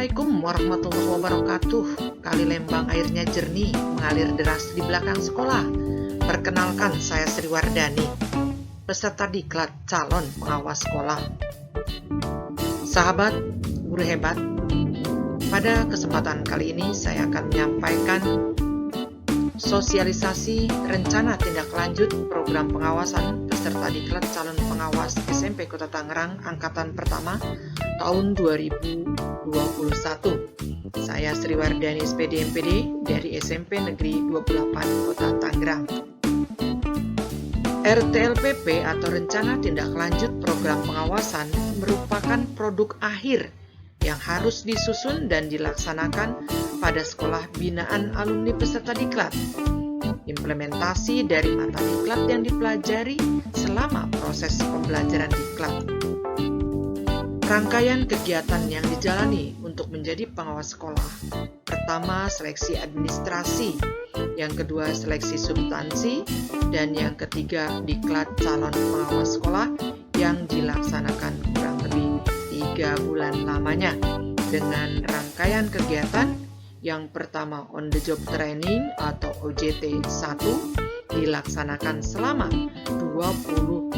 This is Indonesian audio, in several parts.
Assalamualaikum warahmatullahi wabarakatuh. Kali Lembang airnya jernih, mengalir deras di belakang sekolah. Perkenalkan, saya Sri Wardani, peserta diklat calon pengawas sekolah. Sahabat guru hebat, pada kesempatan kali ini saya akan menyampaikan sosialisasi rencana tindak lanjut program pengawasan peserta diklat calon pengawas SMP Kota Tangerang angkatan pertama tahun 2021. Saya Sri Wardani SPD MPD dari SMP Negeri 28 Kota Tangerang. RTLPP atau Rencana Tindak Lanjut Program Pengawasan merupakan produk akhir yang harus disusun dan dilaksanakan pada sekolah binaan alumni peserta diklat. Implementasi dari mata diklat yang dipelajari selama proses pembelajaran diklat. Rangkaian kegiatan yang dijalani untuk menjadi pengawas sekolah. Pertama, seleksi administrasi. Yang kedua, seleksi substansi. Dan yang ketiga, diklat calon pengawas sekolah yang dilaksanakan kurang lebih 3 bulan lamanya. Dengan rangkaian kegiatan, yang pertama on the job training atau OJT 1 dilaksanakan selama 21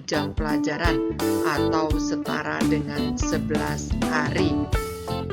jam pelajaran atau setara dengan 11 hari.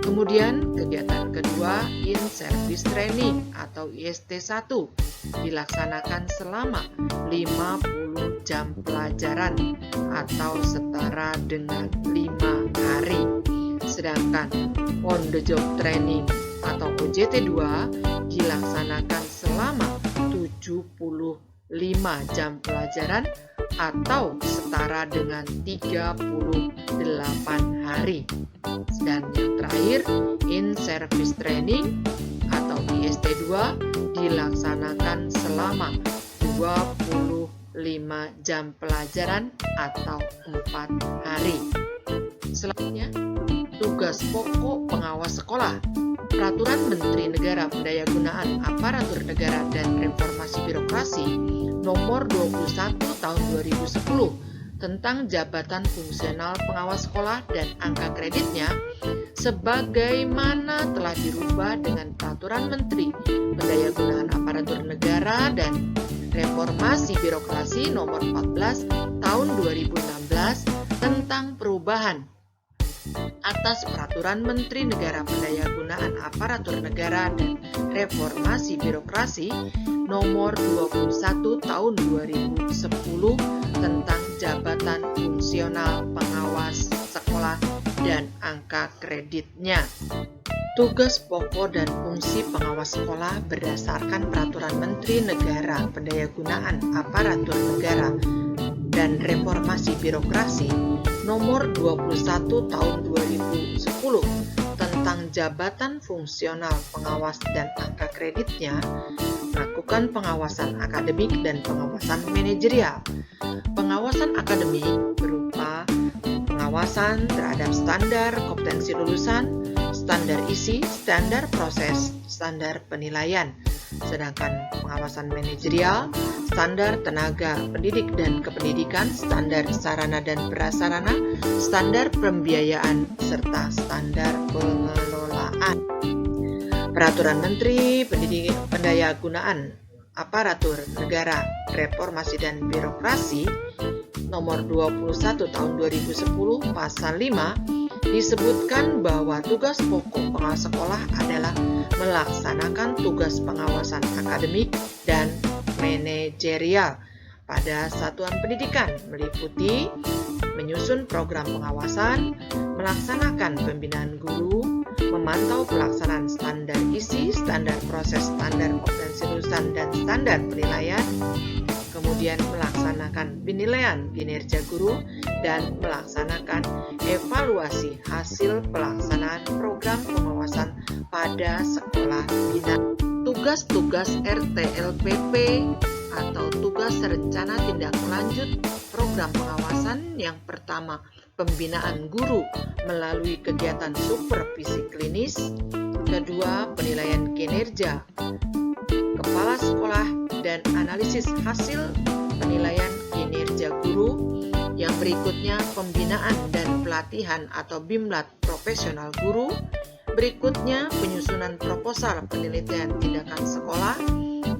Kemudian kegiatan kedua in-service training atau IST 1 dilaksanakan selama 50 jam pelajaran atau setara dengan 5 hari. Sedangkan on the job training atau OJT 2 dilaksanakan selama 75 jam pelajaran atau setara dengan 38 hari. Dan yang terakhir, in-service training atau IST 2 dilaksanakan selama 25 jam pelajaran atau 4 hari. Selanjutnya, tugas pokok pengawas sekolah. Peraturan Menteri Negara Pendayagunaan Aparatur Negara dan Reformasi Birokrasi Nomor 21 Tahun 2010 tentang jabatan fungsional pengawas sekolah dan angka kreditnya sebagaimana telah dirubah dengan Peraturan Menteri Pendayagunaan Aparatur Negara dan Reformasi Birokrasi Nomor 14 Tahun 2016 tentang perubahan atas Peraturan Menteri Negara Pendayagunaan Aparatur Negara dan Reformasi Birokrasi Nomor 21 Tahun 2010 tentang jabatan fungsional pengawas sekolah dan angka kreditnya. Tugas pokok dan fungsi pengawas sekolah berdasarkan Peraturan Menteri Negara Pendayagunaan Aparatur Negara dan Reformasi Birokrasi Nomor 21 Tahun 2010 tentang jabatan fungsional pengawas dan angka kreditnya, melakukan pengawasan akademik dan pengawasan manajerial. Pengawasan akademik berupa pengawasan terhadap standar kompetensi lulusan, standar isi, standar proses, standar penilaian. Sedangkan pengawasan manajerial, standar tenaga pendidik dan kependidikan, standar sarana dan prasarana, standar pembiayaan, serta standar pengelolaan. Peraturan Menteri Pendayagunaan Aparatur Negara, Reformasi dan Birokrasi Nomor 21 Tahun 2010 Pasal 5 disebutkan bahwa tugas pokok pengawas sekolah adalah melaksanakan tugas pengawasan akademik dan manajerial pada satuan pendidikan, meliputi menyusun program pengawasan, melaksanakan pembinaan guru, memantau pelaksanaan standar isi, standar proses, standar kompetensi lulusan, dan standar penilaian, kemudian melaksanakan penilaian kinerja guru, dan melaksanakan evaluasi hasil pelaksanaan program pengawasan pada sekolah binaan. Tugas-tugas RTLPP atau tugas rencana tindak lanjut program pengawasan yang pertama, pembinaan guru melalui kegiatan supervisi klinis. Kedua, penilaian kinerja kepala sekolah dan analisis hasil penilaian kinerja guru. Yang berikutnya, pembinaan dan pelatihan atau BIMLAT profesional guru. Berikutnya, penyusunan proposal penelitian tindakan sekolah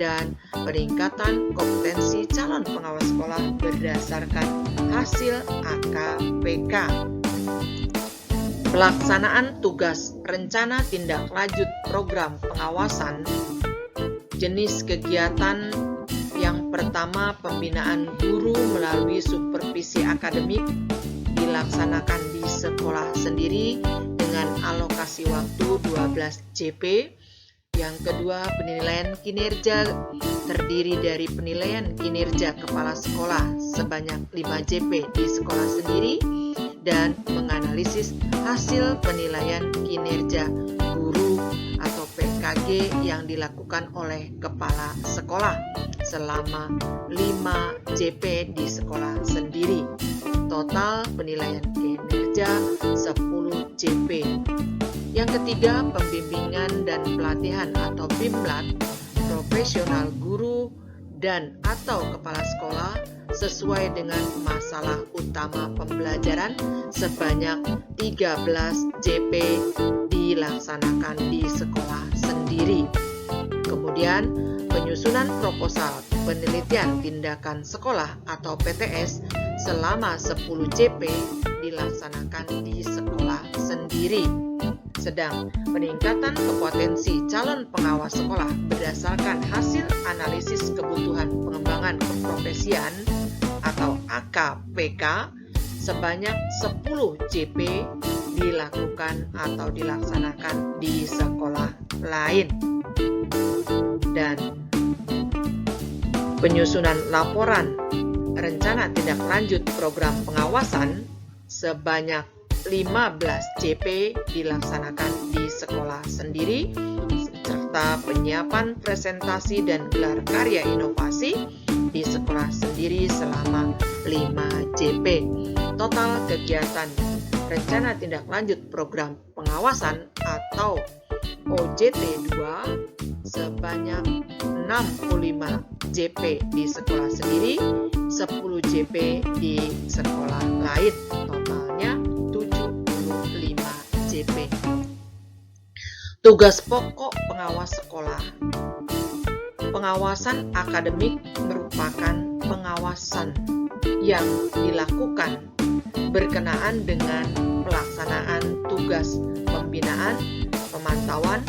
dan peningkatan kompetensi calon pengawas sekolah berdasarkan hasil AKPK. Pelaksanaan tugas rencana tindak lanjut program pengawasan. Jenis kegiatan yang pertama, pembinaan guru melalui supervisi akademik dilaksanakan di sekolah sendiri dengan alokasi waktu 12 JP. Yang kedua, penilaian kinerja terdiri dari penilaian kinerja kepala sekolah sebanyak 5 JP di sekolah sendiri dan menganalisis hasil penilaian kinerja guru atau PKG yang dilakukan oleh kepala sekolah selama 5 JP di sekolah sendiri. Total penilaian kinerja 10 JP. Yang ketiga, pembimbingan dan pelatihan atau BIMLAT profesional guru dan atau kepala sekolah sesuai dengan masalah utama pembelajaran sebanyak 13 JP dilaksanakan di sekolah sendiri. Kemudian, penyusunan proposal penelitian tindakan sekolah atau PTS selama 10 JP dilaksanakan di sekolah sendiri. Sedang peningkatan kompetensi calon pengawas sekolah berdasarkan hasil analisis kebutuhan pengembangan keprofesian atau AKPK sebanyak 10 JP dilakukan atau dilaksanakan di sekolah lain. Dan penyusunan laporan rencana tindak lanjut program pengawasan sebanyak 15 JP dilaksanakan di sekolah sendiri, serta penyiapan presentasi dan gelar karya inovasi di sekolah sendiri selama 5 JP. Total kegiatan rencana tindak lanjut program pengawasan atau OJT 2 sebanyak 65 JP di sekolah sendiri, 10 JP di sekolah lain. Totalnya 75 JP. Tugas pokok pengawas sekolah. Pengawasan akademik merupakan pengawasan yang dilakukan berkenaan dengan pelaksanaan tugas pembinaan, pemantauan,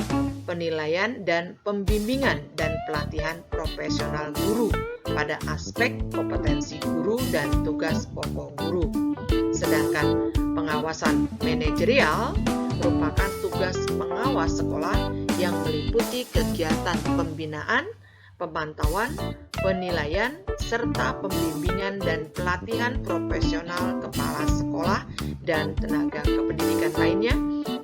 penilaian, dan pembimbingan dan pelatihan profesional guru pada aspek kompetensi guru dan tugas pokok guru. Sedangkan pengawasan manajerial merupakan tugas pengawas sekolah yang meliputi kegiatan pembinaan, pemantauan, penilaian, serta pembimbingan dan pelatihan profesional kepala sekolah dan tenaga kependidikan lainnya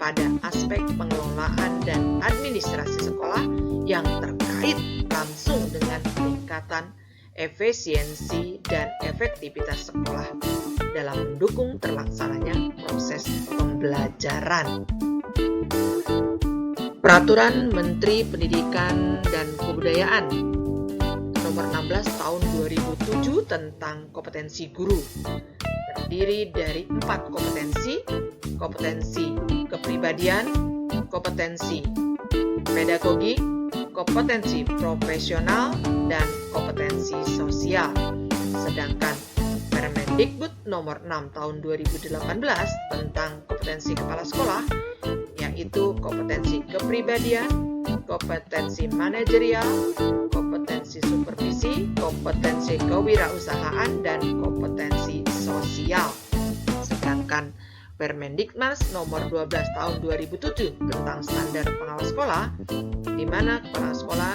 pada aspek pengelolaan dan administrasi sekolah yang terkait langsung dengan peningkatan efisiensi dan efektivitas sekolah dalam mendukung terlaksananya proses pembelajaran. Peraturan Menteri Pendidikan dan Kebudayaan Nomor 16 Tahun 2007 tentang kompetensi guru terdiri dari 4 kompetensi: kompetensi kepribadian, kompetensi pedagogik, kompetensi profesional, dan kompetensi sosial. Sedangkan Permendikbud Nomor 6 Tahun 2018 tentang kompetensi kepala sekolah, yaitu kompetensi kepribadian, kompetensi manajerial, kompetensi supervisi, kompetensi kewirausahaan, dan kompetensi sosial. Sedangkan Permendiknas Nomor 12 Tahun 2007 tentang standar pengawas sekolah, di mana kepala sekolah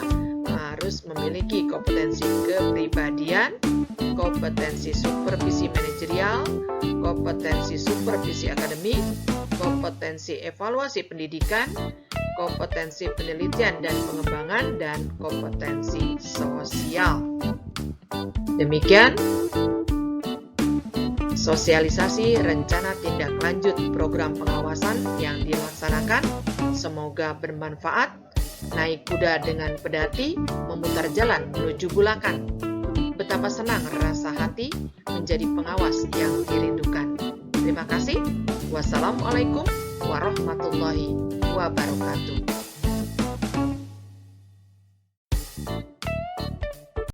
harus memiliki kompetensi kepribadian, kompetensi supervisi manajerial, kompetensi supervisi akademik, kompetensi evaluasi pendidikan, kompetensi penelitian dan pengembangan, dan kompetensi sosial. Demikian sosialisasi rencana tindak lanjut program pengawasan yang dilaksanakan. Semoga bermanfaat. Naik kuda dengan pedati, memutar jalan menuju Bulakan. Betapa senang rasa hati menjadi pengawas yang dirindukan. Terima kasih. Wassalamualaikum warahmatullahi wabarakatuh. wabarakatuh.